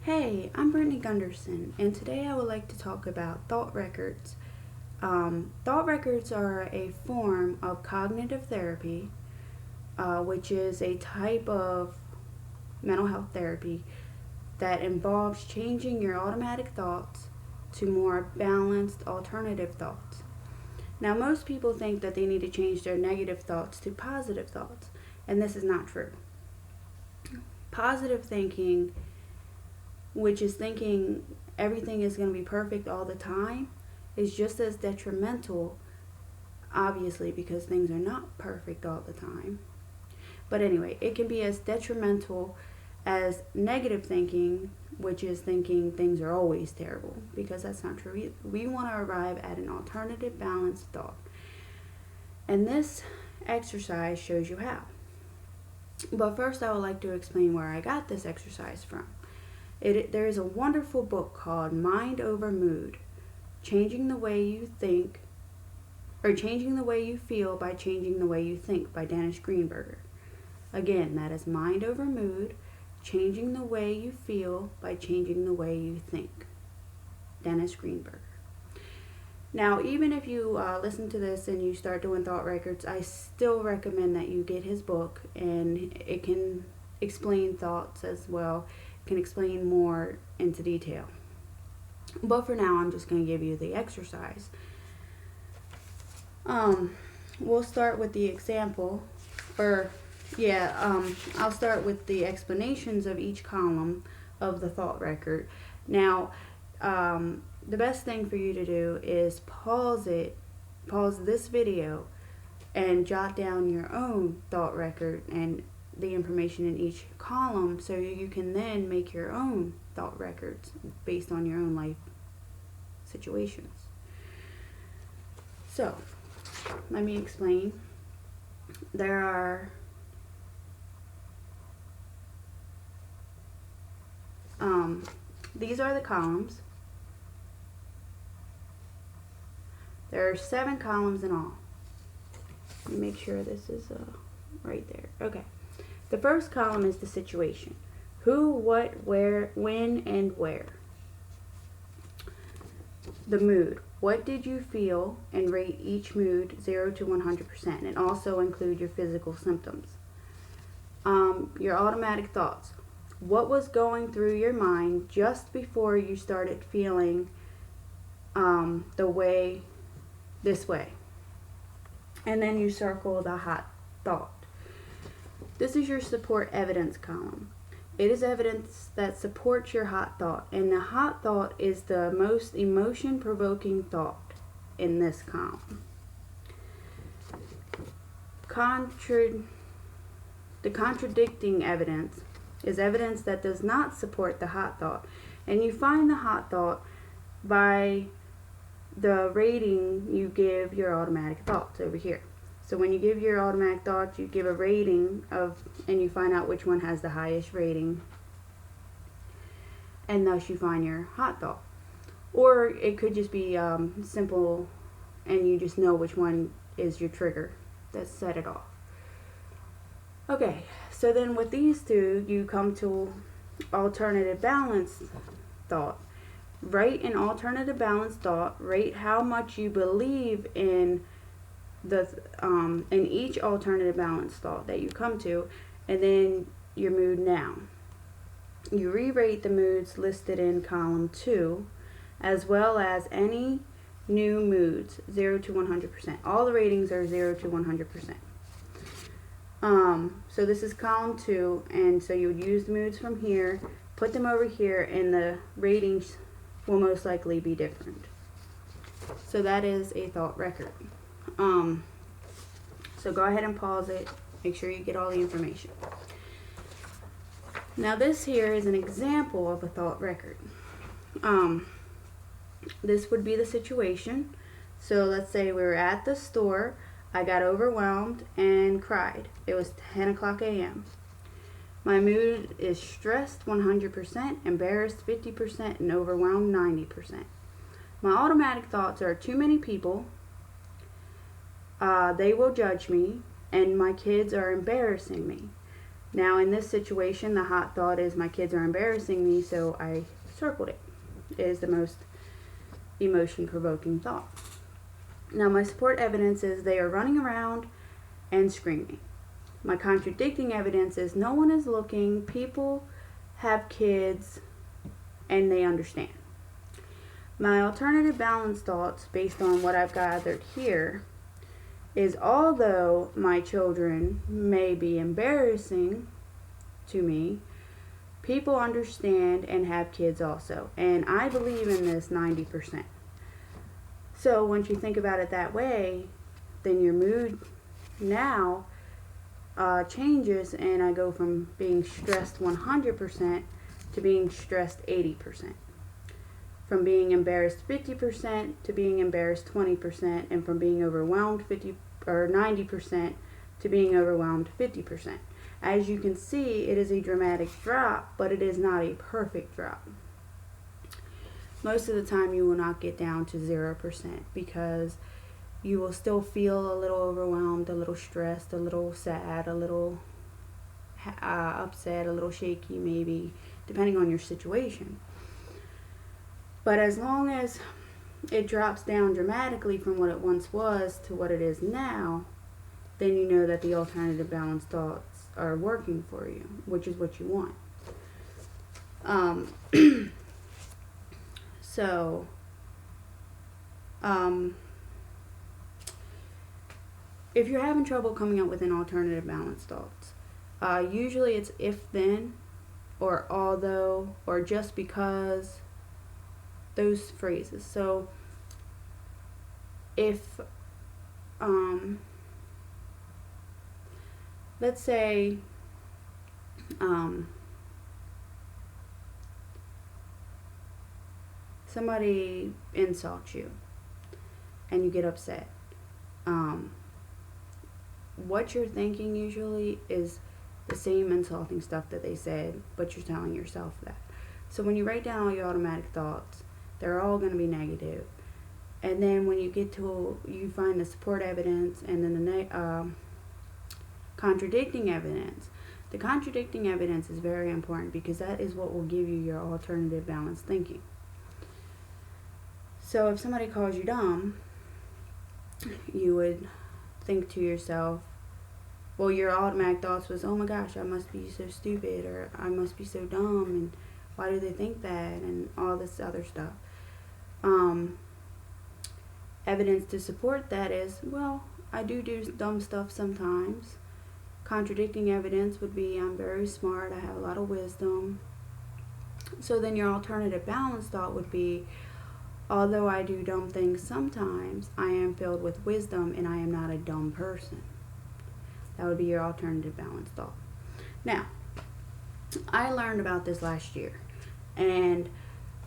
Hey, I'm Brittany Gunderson, and today I would like to talk about thought records. Thought records are a form of cognitive therapy, which is a type of mental health therapy that involves changing your automatic thoughts to more balanced alternative thoughts. Now, most people think that they need to change their negative thoughts to positive thoughts, and this is not true. Positive thinking, which is thinking everything is going to be perfect all the time, is just as detrimental, obviously, because things are not perfect all the time. But anyway, it can be as detrimental as negative thinking, which is thinking things are always terrible, because that's not true. We want to arrive at an alternative balanced thought. And this exercise shows you how. But first, I would like to explain where I got this exercise from. There is a wonderful book called Mind Over Mood, Changing the Way You Think, or Changing the Way You Feel by Changing the Way You Think by Dennis Greenberger. Again, that is Mind Over Mood, Changing the Way You Feel by Changing the Way You Think. Dennis Greenberger. Now, even if you listen to this and you start doing thought records, I still recommend that you get his book, and it can explain thoughts as well, can explain more into detail. But for now, I'm just going to give you the exercise. We'll start with the example, I'll start with the explanations of each column of the thought record. Now, the best thing for you to do is pause this video and jot down your own thought record and the information in each column, so you can then make your own thought records based on your own life situations. So, let me explain. These are the columns. There are 7 columns in all. Let me make sure this is right there. Okay. The first column is the situation. Who, what, where, when, and where. The mood. What did you feel, and rate each mood 0 to 100%, and also include your physical symptoms. Your automatic thoughts. What was going through your mind just before you started feeling this way? And then you circle the hot thought. This is your support evidence column. It is evidence that supports your hot thought, and the hot thought is the most emotion-provoking thought in this column. The contradicting evidence is evidence that does not support the hot thought, and you find the hot thought by the rating you give your automatic thoughts over here. So when you give your automatic thoughts, you give a rating and you find out which one has the highest rating, and thus you find your hot thought. Or it could just be simple, and you just know which one is your trigger that set it off. Okay, so then with these two, you come to alternative balanced thought. Write an alternative balanced thought. Rate how much you believe in each alternative balanced thought that you come to, and then your mood now. You re-rate the moods listed in column 2, as well as any new moods 0 to 100%. All the ratings are 0 to 100%. So this is column 2, and so you would use the moods from here, put them over here, and the ratings will most likely be different. So that is a thought record. So go ahead and pause it. Make sure you get all the information. Now this here is an example of a thought record. This would be the situation. So let's say we were at the store. I got overwhelmed and cried. It was 10 o'clock a.m. My mood is stressed 100%, embarrassed 50%, and overwhelmed 90%. My automatic thoughts are too many people. They will judge me, and my kids are embarrassing me. Now, in this situation, the hot thought is my kids are embarrassing me, so I circled it. It is the most emotion-provoking thought. Now, my support evidence is they are running around and screaming. My contradicting evidence is no one is looking, people have kids, and they understand. My alternative balance thoughts, based on what I've gathered here, is although my children may be embarrassing to me, people understand and have kids also. And I believe in this 90%. So once you think about it that way, then your mood now changes, and I go from being stressed 100% to being stressed 80%. From being embarrassed 50% to being embarrassed 20%, and from being overwhelmed 90% to being overwhelmed 50%. As you can see, it is a dramatic drop, but it is not a perfect drop. Most of the time you will not get down to 0% because you will still feel a little overwhelmed, a little stressed, a little sad, a little upset, a little shaky maybe, depending on your situation. But as long as it drops down dramatically from what it once was to what it is now, then you know that the alternative balance thoughts are working for you, which is what you want. If you're having trouble coming up with an alternative balance thoughts, usually it's if then, or although, or just because, those phrases. So if let's say somebody insults you and you get upset, what you're thinking usually is the same insulting stuff that they said, but you're telling yourself that. So when you write down all your automatic thoughts, they're all going to be negative. And then when you get to, you find the support evidence and then the contradicting evidence. The contradicting evidence is very important because that is what will give you your alternative balanced thinking. So if somebody calls you dumb, you would think to yourself, well, your automatic thoughts was, oh my gosh, I must be so stupid, or I must be so dumb, and why do they think that, and all this other stuff. Evidence to support that is, well, I do dumb stuff sometimes. Contradicting evidence would be, I'm very smart, I have a lot of wisdom. So then your alternative balance thought would be, although I do dumb things sometimes, I am filled with wisdom and I am not a dumb person. That would be your alternative balance thought. Now, I learned about this last year, and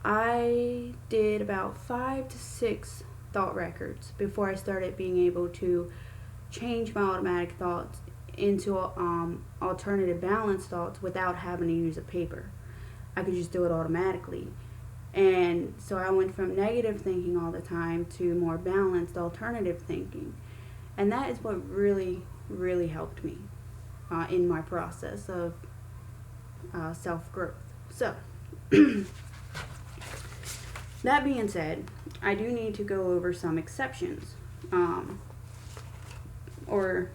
I did about 5 to 6 thought records before I started being able to change my automatic thoughts into alternative balance thoughts without having to use a paper. I could just do it automatically. And so I went from negative thinking all the time to more balanced alternative thinking. And that is what really, really helped me in my process of self-growth. So, that being said, I do need to go over some exceptions or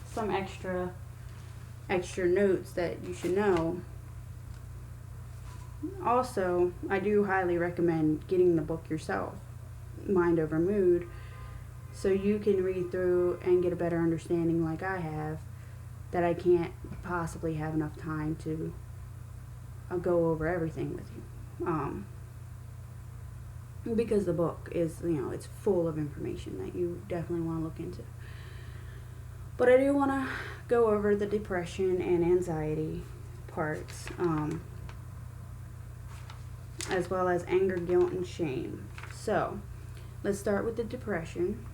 some extra notes that you should know. Also, I do highly recommend getting the book yourself, Mind Over Mood, so you can read through and get a better understanding like I have, that I can't possibly have enough time to go over everything with you. Because the book is, it's full of information that you definitely want to look into. But I do want to go over the depression and anxiety parts, as well as anger, guilt, and shame. So, let's start with the depression.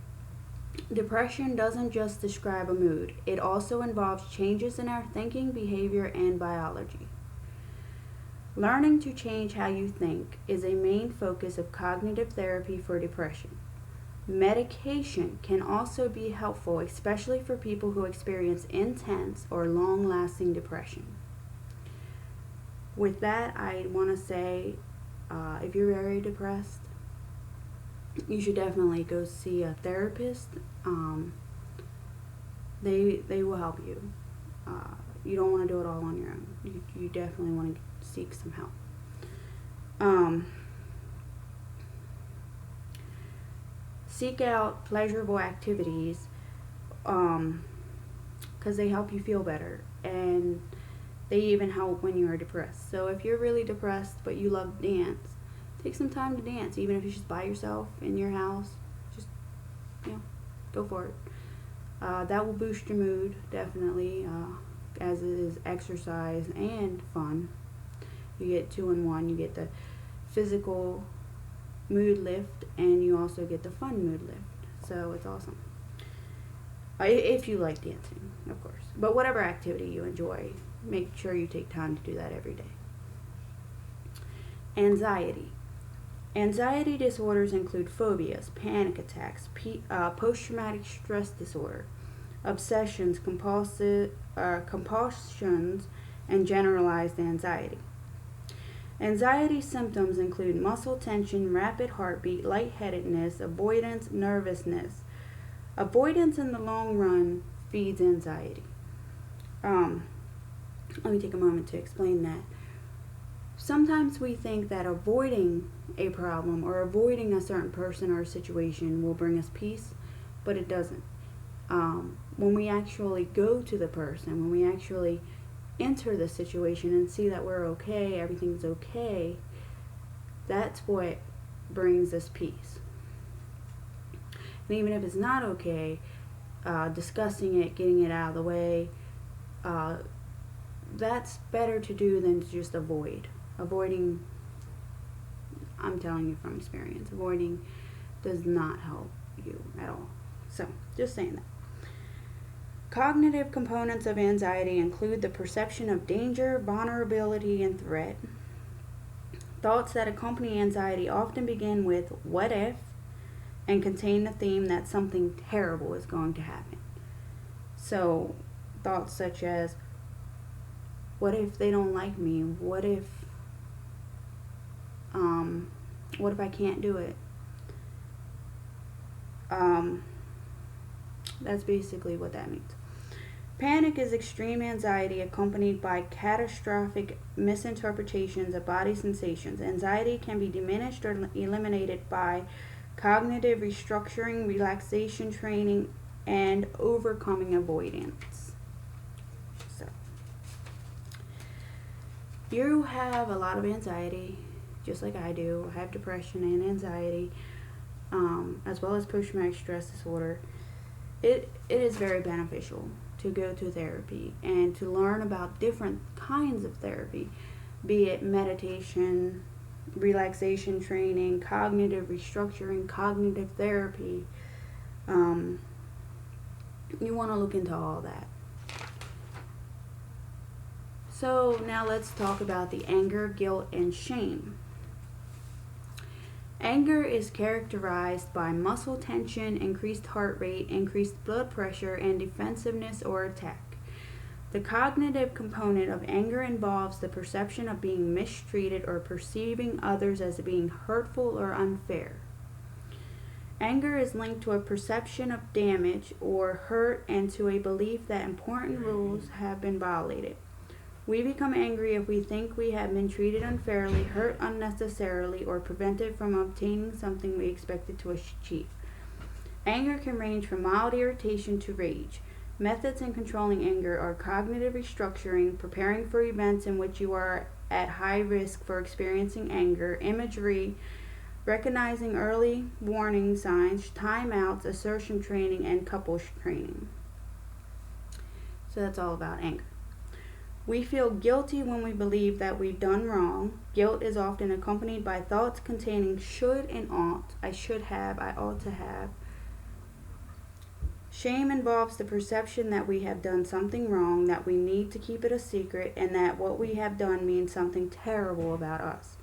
Depression doesn't just describe a mood. It also involves changes in our thinking, behavior, and biology. Learning to change how you think is a main focus of cognitive therapy for depression. Medication can also be helpful, especially for people who experience intense or long lasting depression. With that, I want to say if you're very depressed, you should definitely go see a therapist. They will help you. You don't want to do it all on your own. You definitely want to seek some help. Seek out pleasurable activities because they help you feel better, and they even help when you are depressed. So if you're really depressed but you love to dance, take some time to dance, even if it's just by yourself in your house. Just, go for it. That will boost your mood, definitely, as it is exercise and fun. You get 2 in 1. You get the physical mood lift, and you also get the fun mood lift. So it's awesome. If you like dancing, of course. But whatever activity you enjoy, make sure you take time to do that every day. Anxiety. Anxiety disorders include phobias, panic attacks, post-traumatic stress disorder, obsessions, compulsions, and generalized anxiety. Anxiety symptoms include muscle tension, rapid heartbeat, lightheadedness, avoidance, nervousness. Avoidance in the long run feeds anxiety. Let me take a moment to explain that. Sometimes we think that avoiding a problem or avoiding a certain person or situation will bring us peace, but it doesn't. When we actually go to the person, when we actually enter the situation and see that we're okay, everything's okay, that's what brings us peace. And even if it's not okay, discussing it, getting it out of the way, that's better to do than to just avoid. Avoiding, I'm telling you from experience, avoiding does not help you at all. So, just saying that. Cognitive components of anxiety include the perception of danger, vulnerability, and threat. Thoughts that accompany anxiety often begin with "what if" and contain the theme that something terrible is going to happen. So, thoughts such as, what if they don't like me? What if I can't do it? That's basically what that means. Panic is extreme anxiety accompanied by catastrophic misinterpretations of body sensations. Anxiety can be diminished or eliminated by cognitive restructuring, relaxation training, and overcoming avoidance. So, you have a lot of anxiety, just like I do. I have depression and anxiety, as well as post-traumatic stress disorder. It is very beneficial to go to therapy and to learn about different kinds of therapy, be it meditation, relaxation training, cognitive restructuring, cognitive therapy. You want to look into all that. So now let's talk about the anger, guilt, and shame. Anger is characterized by muscle tension, increased heart rate, increased blood pressure, and defensiveness or attack. The cognitive component of anger involves the perception of being mistreated or perceiving others as being hurtful or unfair. Anger is linked to a perception of damage or hurt and to a belief that important rules have been violated. We become angry if we think we have been treated unfairly, hurt unnecessarily, or prevented from obtaining something we expected to achieve. Anger can range from mild irritation to rage. Methods in controlling anger are cognitive restructuring, preparing for events in which you are at high risk for experiencing anger, imagery, recognizing early warning signs, timeouts, assertion training, and couples training. So that's all about anger. We feel guilty when we believe that we've done wrong. Guilt is often accompanied by thoughts containing should and ought. I should have, I ought to have. Shame involves the perception that we have done something wrong, that we need to keep it a secret, and that what we have done means something terrible about us.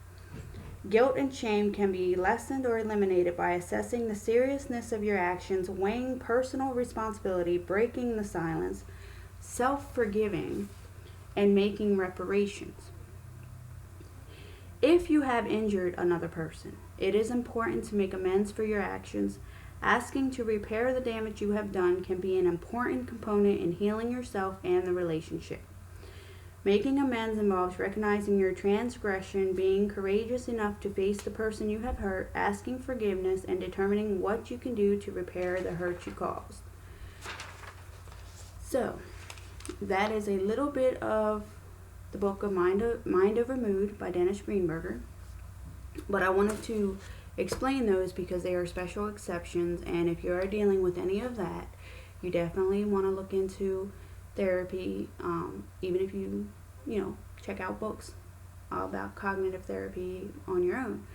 Guilt and shame can be lessened or eliminated by assessing the seriousness of your actions, weighing personal responsibility, breaking the silence, self forgiving, and making reparations. If you have injured another person, it is important to make amends for your actions. Asking to repair the damage you have done can be an important component in healing yourself and the relationship. Making amends involves recognizing your transgression, being courageous enough to face the person you have hurt, asking forgiveness, and determining what you can do to repair the hurt you caused. So, that is a little bit of the book of Mind Over Mood by Dennis Greenberger. But I wanted to explain those because they are special exceptions, and if you are dealing with any of that, you definitely want to look into therapy, even if you check out books about cognitive therapy on your own.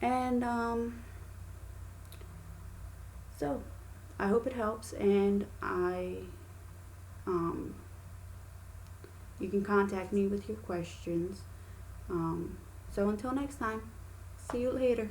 And so I hope it helps, and you can contact me with your questions. So until next time, see you later.